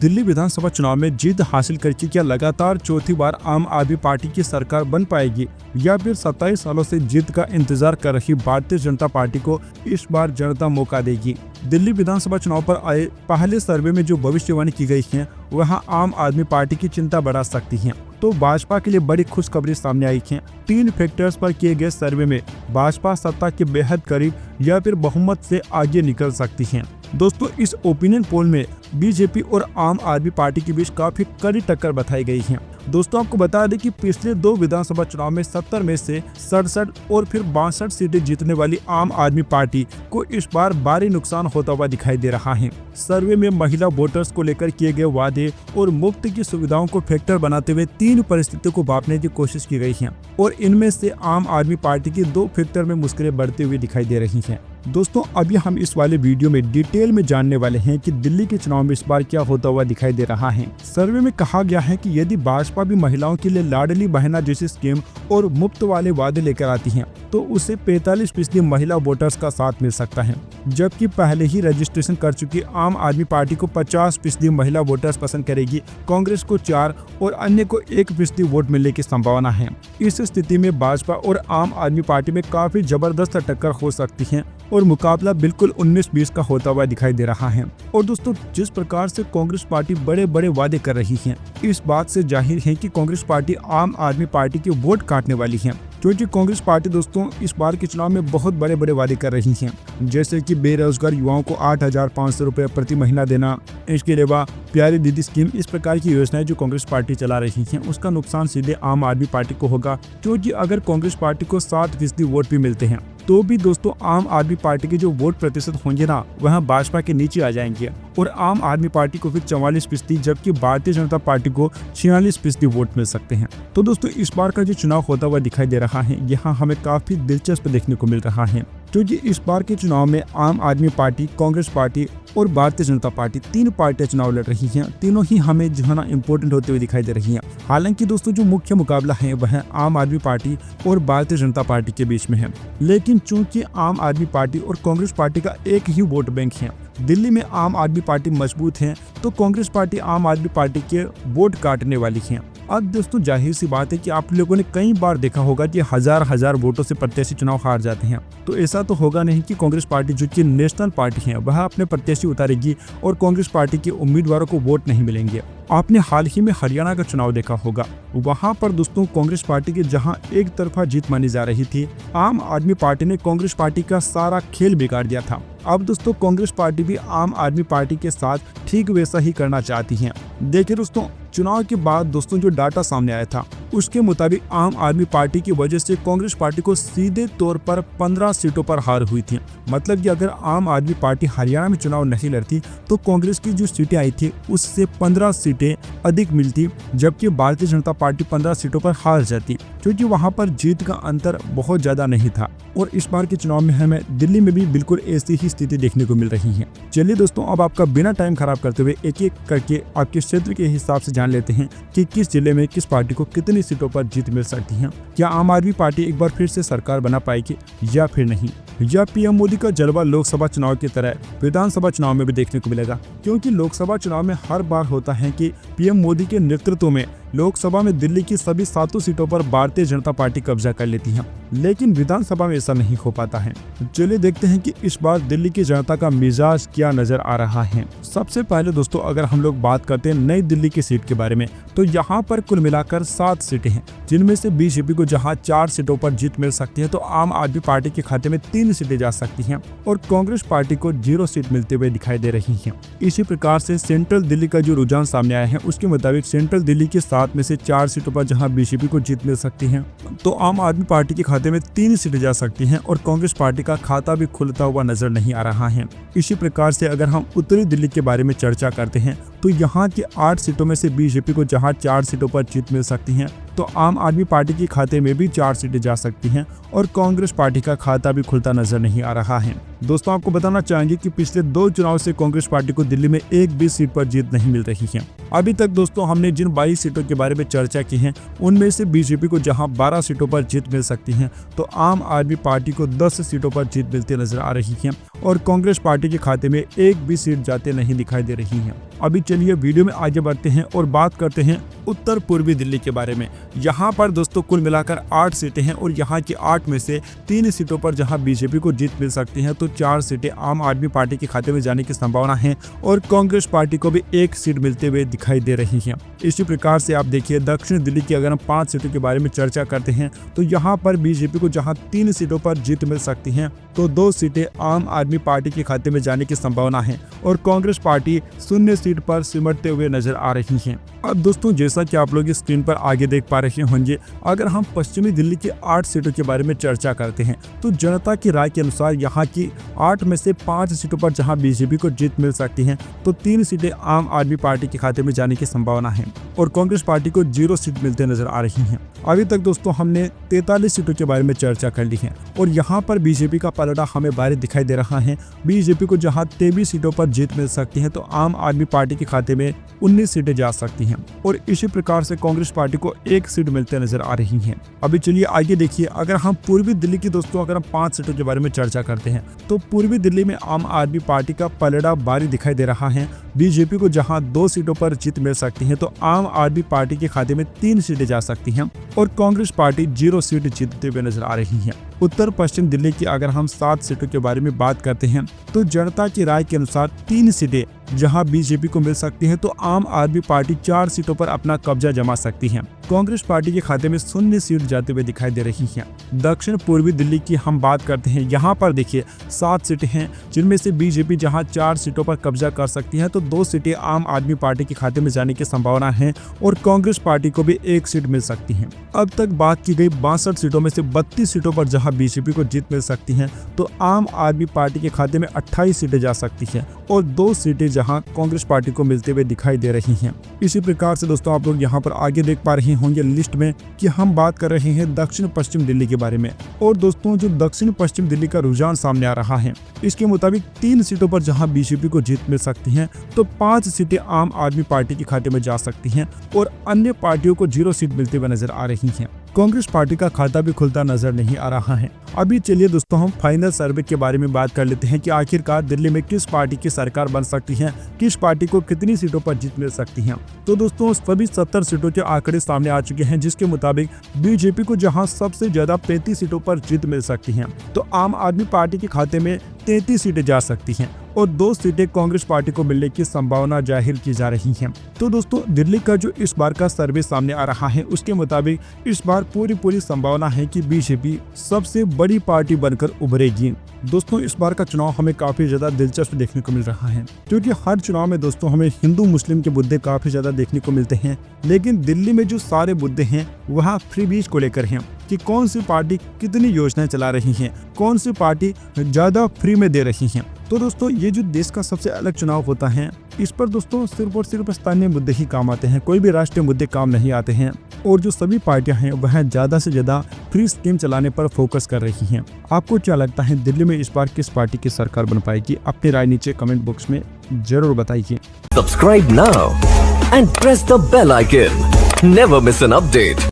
दिल्ली विधानसभा चुनाव में जीत हासिल करके क्या लगातार चौथी बार आम आदमी पार्टी की सरकार बन पाएगी या फिर 27 सालों से जीत का इंतजार कर रही भारतीय जनता पार्टी को इस बार जनता मौका देगी। दिल्ली विधानसभा चुनाव पर आए पहले सर्वे में जो भविष्यवाणी की गई है वहां आम आदमी पार्टी की चिंता बढ़ा सकती है। तो भाजपा के लिए बड़ी खुशखबरी सामने आई है। 3 फैक्टर्स पर किए गए सर्वे में भाजपा सत्ता के बेहद करीब या फिर बहुमत से आगे निकल सकती है। दोस्तों, इस ओपिनियन पोल में बीजेपी और आम आदमी पार्टी के बीच काफी कड़ी टक्कर बताई गई है। दोस्तों, आपको बता दें कि पिछले 2 विधानसभा चुनाव में 70 में से 67 और फिर 62 सीटें जीतने वाली आम आदमी पार्टी को इस बार भारी नुकसान होता हुआ दिखाई दे रहा है। सर्वे में महिला वोटर्स को लेकर किए गए वादे और मुफ्त की सुविधाओं को फैक्टर बनाते हुए 3 परिस्थितियों को भांपने की कोशिश की गई है और इनमें से आम आदमी पार्टी की 2 फैक्टर में मुश्किलें बढ़ती हुई दिखाई दे रही हैं। दोस्तों, अभी हम इस वाले वीडियो में डिटेल में जानने वाले हैं कि दिल्ली के चुनाव में इस बार क्या होता हुआ दिखाई दे रहा है। सर्वे में कहा गया है कि यदि भाजपा भी महिलाओं के लिए लाडली बहना जैसी स्कीम और मुफ्त वाले वादे लेकर आती है तो उसे 45% महिला वोटर्स का साथ मिल सकता है, जबकि पहले ही रजिस्ट्रेशन कर चुकी आम आदमी पार्टी को 50% महिला वोटर्स पसंद करेगी, कांग्रेस को 4 और अन्य को 1% वोट मिलने की संभावना है। इस स्थिति में भाजपा और आम आदमी पार्टी में काफी जबरदस्त टक्कर हो सकती है और मुकाबला बिल्कुल 19-20 का होता हुआ दिखाई दे रहा है। और दोस्तों, जिस प्रकार से कांग्रेस पार्टी बड़े बड़े वादे कर रही है, इस बात से जाहिर है कि कांग्रेस पार्टी आम आदमी पार्टी के वोट काटने वाली है, क्योंकि कांग्रेस पार्टी दोस्तों इस बार के चुनाव में बहुत बड़े बड़े वादे कर रही है, जैसे कि बेरोजगार युवाओं को 8,500 रुपए प्रति महीना देना, इसके अलावा प्यारी दीदी स्कीम। इस प्रकार की योजनाएं जो कांग्रेस पार्टी चला रही है उसका नुकसान सीधे आम आदमी पार्टी को होगा, क्योंकि अगर कांग्रेस पार्टी को 60% वोट भी मिलते हैं तो भी दोस्तों आम आदमी पार्टी के जो वोट प्रतिशत होंगे ना वह भाजपा के नीचे आ जाएंगे और आम आदमी पार्टी को फिर 44%, जबकि भारतीय जनता पार्टी को 46% वोट मिल सकते हैं। तो दोस्तों, इस बार का जो चुनाव होता हुआ दिखाई दे रहा है यहाँ हमें काफी दिलचस्प देखने को मिल रहा है, क्योंकि इस बार के चुनाव में आम आदमी पार्टी, कांग्रेस पार्टी और भारतीय जनता पार्टी 3 पार्टियां चुनाव लड़ रही हैं। तीनों ही हमें जो है ना इम्पोर्टेंट होते हुए दिखाई दे रही हैं। हालांकि दोस्तों, जो मुख्य मुकाबला है वह आम आदमी पार्टी और भारतीय जनता पार्टी के बीच में है, लेकिन चूंकि आम आदमी पार्टी और कांग्रेस पार्टी का एक ही वोट बैंक है, दिल्ली में आम आदमी पार्टी मजबूत है तो कांग्रेस पार्टी आम आदमी पार्टी के वोट काटने वाली है। अब दोस्तों, जाहिर सी बात है कि आप लोगों ने कई बार देखा होगा कि हजार वोटों से प्रत्याशी चुनाव हार जाते हैं, तो ऐसा तो होगा नहीं कि कांग्रेस पार्टी जो कि नेशनल पार्टी है वह अपने प्रत्याशी उतारेगी और कांग्रेस पार्टी के उम्मीदवारों को वोट नहीं मिलेंगे। आपने हाल ही में हरियाणा का चुनाव देखा होगा, वहां पर दोस्तों कांग्रेस पार्टी की जहां एक तरफा जीत मानी जा रही थी, आम आदमी पार्टी ने कांग्रेस पार्टी का सारा खेल बिगाड़ दिया था। अब दोस्तों, कांग्रेस पार्टी भी आम आदमी पार्टी के साथ ठीक वैसा ही करना चाहती है। देखिए दोस्तों, चुनाव के बाद दोस्तों जो डाटा सामने आया था उसके मुताबिक आम आदमी पार्टी की वजह से कांग्रेस पार्टी को सीधे तौर पर 15 सीटों पर हार हुई थी। मतलब कि अगर आम आदमी पार्टी हरियाणा में चुनाव नहीं लड़ती तो कांग्रेस की जो सीटें आई थी उससे 15 सीटें अधिक मिलती, जबकि भारतीय जनता पार्टी 15 सीटों पर हार जाती, क्योंकि वहां पर जीत का अंतर बहुत ज्यादा नहीं था। और इस बार के चुनाव में हमें दिल्ली में भी बिल्कुल ऐसी ही स्थिति देखने को मिल रही है। चलिए दोस्तों, अब आपका बिना टाइम खराब करते हुए एक एक करके आपके क्षेत्र के हिसाब से जान लेते हैं कि किस जिले में किस पार्टी को कितनी सीटों पर जीत मिल सकती है। क्या आम आदमी पार्टी एक बार फिर से सरकार बना पाएगी या फिर नहीं, या पीएम मोदी का जलवा लोकसभा चुनाव की तरह विधानसभा चुनाव में भी देखने को मिलेगा, क्योंकि लोकसभा चुनाव में हर बार होता है कि पीएम मोदी के नेतृत्व में लोकसभा में दिल्ली की सभी 7 सीटों पर भारतीय जनता पार्टी कब्जा कर लेती है, लेकिन विधानसभा में ऐसा नहीं हो पाता है। चलिए देखते हैं कि इस बार दिल्ली की जनता का मिजाज क्या नजर आ रहा है। सबसे पहले दोस्तों, अगर हम लोग बात करते हैं नई दिल्ली की सीट के बारे में, तो यहाँ पर कुल मिलाकर 7 सीटें हैं, जिनमें से बीजेपी को जहाँ 4 सीटों पर जीत मिल सकती है तो आम आदमी पार्टी के खाते में 3 सीटें जा सकती हैं और कांग्रेस पार्टी को 0 सीट मिलते हुए दिखाई दे रही है। इसी प्रकार से सेंट्रल दिल्ली का जो रुझान सामने आया है उसके मुताबिक सेंट्रल दिल्ली के 7 में से 4 सीटों पर जहां बीजेपी को जीत मिल सकती है तो आम आदमी पार्टी के खाते में 3 सीटें जा सकती हैं और कांग्रेस पार्टी का खाता भी खुलता हुआ नजर नहीं आ रहा है। इसी प्रकार से अगर हम उत्तरी दिल्ली के बारे में चर्चा करते हैं तो यहाँ की 8 सीटों में से बीजेपी को जहाँ 4 सीटों पर जीत मिल सकती है तो आम आदमी पार्टी के खाते में भी 4 सीटें जा सकती हैं और कांग्रेस पार्टी का खाता भी खुलता नजर नहीं आ रहा है। दोस्तों, आपको बताना चाहेंगे कि पिछले 2 चुनाव से कांग्रेस पार्टी को दिल्ली में एक भी सीट पर जीत नहीं मिल रही है। अभी तक दोस्तों हमने जिन 22 सीटों के बारे में चर्चा की है उनमें से बीजेपी को जहां 12 सीटों पर जीत मिल सकती है तो आम आदमी पार्टी को 10 सीटों पर जीत मिलती नजर आ रही है और कांग्रेस पार्टी के खाते में एक भी सीट जाते नहीं दिखाई दे रही है। अभी चलिए वीडियो में आगे बढ़ते हैं और बात करते हैं उत्तर पूर्वी दिल्ली के बारे में। यहाँ पर दोस्तों कुल मिलाकर 8 सीटें हैं और यहाँ की 8 में से 3 सीटों पर जहाँ बीजेपी को जीत मिल सकती है तो 4 सीटें आम आदमी पार्टी के खाते में जाने की संभावना है और कांग्रेस पार्टी को भी 1 सीट मिलते हुए दिखाई दे रही है। इसी प्रकार से आप देखिए दक्षिण दिल्ली की अगर हम 5 सीटों के बारे में चर्चा करते हैं तो यहाँ पर बीजेपी को जहाँ 3 सीटों पर जीत मिल सकती है तो 2 सीटें आम आदमी पार्टी के खाते में जाने की संभावना है और कांग्रेस पार्टी 0 सीट पर सिमटते हुए नजर आ रही है। अब दोस्तों जैसा कि आप लोग इस स्क्रीन पर आगे देख पा रहे होंगे, अगर हम पश्चिमी दिल्ली की 8 सीटों के बारे में चर्चा करते हैं तो जनता की राय के अनुसार यहाँ की 8 में से 5 सीटों पर जहाँ बीजेपी को जीत मिल सकती है तो 3 सीटें आम आदमी पार्टी के खाते में जाने की संभावना है और कांग्रेस पार्टी को 0 सीट मिलते नजर आ रही है। अभी तक दोस्तों हमने 43 सीटों के बारे में चर्चा कर ली है और यहाँ पर बीजेपी का पलड़ा हमें बाहर दिखाई दे रहा है। बीजेपी को जहाँ 23 सीटों पर जीत मिल सकती है तो आम आदमी पार्टी के खाते में 19 सीटें जा सकती हैं और इसी प्रकार से कांग्रेस पार्टी को 1 सीट मिलते नजर आ रही है। अभी चलिए आगे देखिए, अगर हम पूर्वी दिल्ली की दोस्तों अगर हम 5 सीटों के बारे में चर्चा करते हैं तो पूर्वी दिल्ली में आम आदमी पार्टी का पलड़ा भारी दिखाई दे रहा है। बीजेपी को जहां 2 सीटों पर जीत मिल सकती है तो आम आदमी पार्टी के खाते में 3 सीटें जा सकती हैं और कांग्रेस पार्टी 0 सीट जीतते हुए नजर आ रही है। उत्तर पश्चिम दिल्ली की अगर हम 7 सीटों के बारे में बात करते हैं तो जनता की राय के अनुसार 3 सीटें जहां बीजेपी को मिल सकती है तो आम आदमी पार्टी 4 सीटों पर अपना कब्जा जमा सकती है। कांग्रेस पार्टी के खाते में 0 सीट जाते हुए दिखाई दे रही है। दक्षिण पूर्वी दिल्ली की हम बात करते हैं, यहाँ पर देखिए 7 सीटें हैं जिनमें से बीजेपी जहां 4 सीटों पर कब्जा कर सकती है तो 2 सीटें आम आदमी पार्टी के खाते में जाने की संभावना है और कांग्रेस पार्टी को भी 1 सीट मिल सकती है। अब तक बात की गई 62 सीटों में से 32 सीटों पर जहां बीजेपी को जीत मिल सकती है तो आम आदमी पार्टी के खाते में 28 सीटें जा सकती है और 2 सीटें जहां कांग्रेस पार्टी को मिलते हुए दिखाई दे रही हैं। इसी प्रकार से दोस्तों आप लोग यहां पर आगे देख पा रहे होंगे लिस्ट में कि हम बात कर रहे हैं दक्षिण पश्चिम दिल्ली के बारे में और दोस्तों जो दक्षिण पश्चिम दिल्ली का रुझान सामने आ रहा है इसके मुताबिक 3 सीटों पर जहां बीजेपी को जीत मिल सकती है तो 5 सीटें आम आदमी पार्टी के खाते में जा सकती हैं और अन्य पार्टियों को 0 सीट मिलते हुए नजर आ रही है। कांग्रेस पार्टी का खाता भी खुलता नजर नहीं आ रहा है। अभी चलिए दोस्तों हम फाइनल सर्वे के बारे में बात कर लेते हैं कि आखिरकार दिल्ली में किस पार्टी की सरकार बन सकती है, किस पार्टी को कितनी सीटों पर जीत मिल सकती है। तो दोस्तों सभी 70 सीटों के आंकड़े सामने आ चुके हैं जिसके मुताबिक बीजेपी को जहां सबसे ज्यादा 35 सीटों पर जीत मिल सकती है तो आम आदमी पार्टी के खाते में 33 सीटें जा सकती हैं और 2 सीटें कांग्रेस पार्टी को मिलने की संभावना जाहिर की जा रही है। तो दोस्तों दिल्ली का जो इस बार का सर्वे सामने आ रहा है उसके मुताबिक इस बार पूरी संभावना है कि बीजेपी सबसे बड़ी पार्टी बनकर उभरेगी। दोस्तों इस बार का चुनाव हमें काफी ज्यादा दिलचस्प देखने को मिल रहा है क्योंकि हर चुनाव में दोस्तों हमें हिंदू मुस्लिम के मुद्दे काफी ज्यादा देखने को मिलते हैं, लेकिन दिल्ली में जो सारे मुद्दे हैं वह फ्री बीज को लेकर हैं कि कौन सी पार्टी कितनी योजनाएं चला रही है, कौन सी पार्टी ज्यादा फ्री में दे रही है। तो दोस्तों ये जो देश का सबसे अलग चुनाव होता है इस पर दोस्तों सिर्फ और सिर्फ स्थानीय मुद्दे ही काम आते हैं, कोई भी राष्ट्रीय मुद्दे काम नहीं आते हैं और जो सभी पार्टियां हैं वह ज्यादा से ज्यादा फ्री स्कीम चलाने पर फोकस कर रही हैं। आपको क्या लगता है दिल्ली में इस बार किस पार्टी की सरकार बन पाएगी? अपनी राय नीचे कमेंट बॉक्स में जरूर बताइए। Subscribe now and press the bell icon, never miss an update.